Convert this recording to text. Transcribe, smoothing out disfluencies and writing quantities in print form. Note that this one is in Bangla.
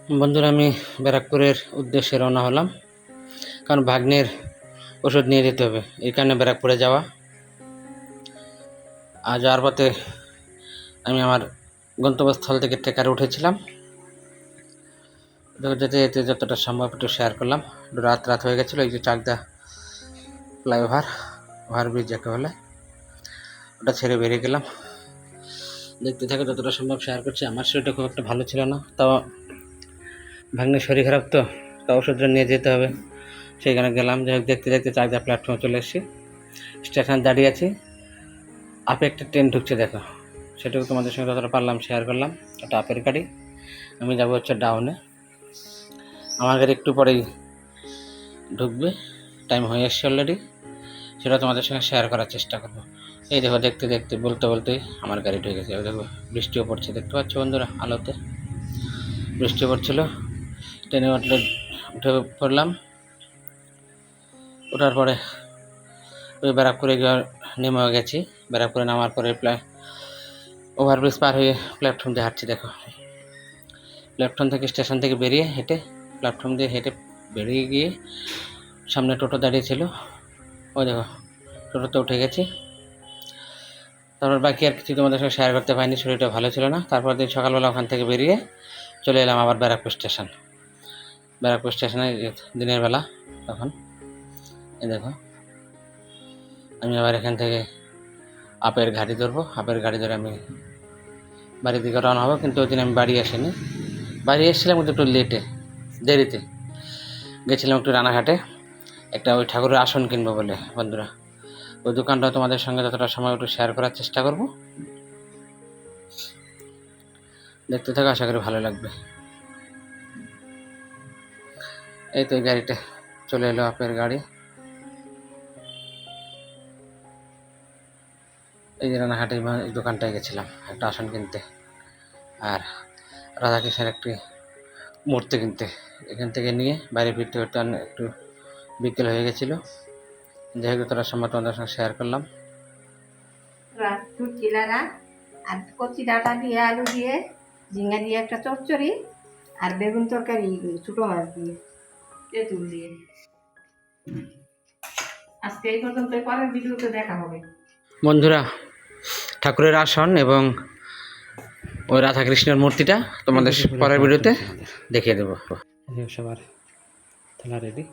বন্ধুরা, আমি ব্যারাকপুরের উদ্দেশ্যে রওনা হলাম, কারণ ভাগ্নের ওষুধ নিয়ে যেতে হবে। এই কারণে ব্যারাকপুরে যাওয়া। আর যাওয়ার পথে আমি আমার গন্তব্যস্থল থেকে ট্রেকারে উঠেছিলাম। যেতে যেতে যতটা সম্ভব একটু শেয়ার করলাম। রাত হয়ে গেছিলো। এই যে চাকদা ফ্লাইওভার, ওভারব্রিজ যাকে বলে, ওটা ছেড়ে বেরিয়ে গেলাম। দেখতে থাকে যতটা সম্ভব শেয়ার করছি। আমার শরীরটা খুব একটা ভালো ছিল না, তাও ভাগ্নের শরীর খারাপ, তো ওষুধ নিয়ে যেতে হবে, সেইখানে গেলাম। যাই হোক, দেখতে দেখতে চাকদা প্ল্যাটফর্মে চলে এসেছি। স্টেশন দাঁড়িয়ে আছি, আপে একটা ট্রেন ঢুকছে, দেখো। সেটাও তোমাদের সঙ্গে যতটা পারলাম শেয়ার করলাম। এটা আপের গাড়ি, আমি যাবো হচ্ছে ডাউনে। আমার গাড়ি একটু পরেই ঢুকবে, টাইম হয়ে এসছে অলরেডি। সেটা তোমাদের সঙ্গে শেয়ার করার চেষ্টা করবো। এই দেখো, দেখতে দেখতে বলতেই আমার গাড়ি ঢুকে গেছে। দেখো, বৃষ্টিও পড়ছে, দেখতে পাচ্ছ বন্ধুরা, আলোতে বৃষ্টি পড়ছিল। ট্রেনে উঠে পড়লাম। ওঠার পরে ওই ব্যারাকপুরে নেমে গেছি। ব্যারাকপুরে নামার পরে ওভারব্রিজ পার হয়ে প্ল্যাটফর্ম দিয়ে হাঁটছি। দেখো, প্ল্যাটফর্ম থেকে স্টেশন থেকে বেরিয়ে প্ল্যাটফর্ম দিয়ে হেঁটে বেরিয়ে গিয়ে সামনে টোটো দাঁড়িয়েছিল। ওই দেখো, টোটোতে উঠে গেছি। তারপর বাকি আর কিছু তোমাদের সঙ্গে শেয়ার করতে পারিনি, শরীরটা ভালো ছিল না। তারপর দিন সকালবেলা ওখান থেকে বেরিয়ে চলে এলাম আবার ব্যারাকপুর স্টেশনে দিনের বেলা। তখন এই দেখো, আমি আবার এখান থেকে আপের গাড়ি ধরবো। আপের গাড়ি ধরে আমি বাড়ির দিকে রওনা হবো। কিন্তু ওই দিন আমি বাড়ি আসিনি। বাড়ি এসেছিলাম কিন্তু একটু দেরিতে গেছিলাম একটু রানাঘাটে, একটা ওই ঠাকুরের আসন কিনবো বলে। বন্ধুরা, ওই দোকানটা তোমাদের সঙ্গে যতটা সময় একটু শেয়ার করার চেষ্টা করব। দেখতে থাকো, আশা করি ভালো লাগবে। এই তো, এই গাড়িটা চলে এলো, আপের গাড়ি। এই যে রানাঘাটে এই দোকানটায় গেছিলাম একটা আসন কিনতে, আর রাধাকৃষ্ণের একটি মূর্তি কিনতে। এখান থেকে নিয়ে বাইরে ফিরতে ফিরতে একটু বিকেল হয়ে গেছিলো। যাই হোক, তোরা সম্ভব তোমাদের সঙ্গে শেয়ার করলাম। আর কচি ডাঁটা দিয়ে, আলু দিয়ে, ঝিঙ্গা দিয়ে একটা চচ্চড়ি, আর বেগুন তরকারি ছোটো মাছ দিয়ে, তেঁতুল দিয়ে। আজকে এই পর্যন্ত, পরের ভিডিওতে দেখা হবে। বন্ধুরা, ঠাকুরের আসন এবং ওই রাধাকৃষ্ণের মূর্তিটা তোমাদের পরের ভিডিওতে দেখিয়ে দেবো। সবার থালা রেডি।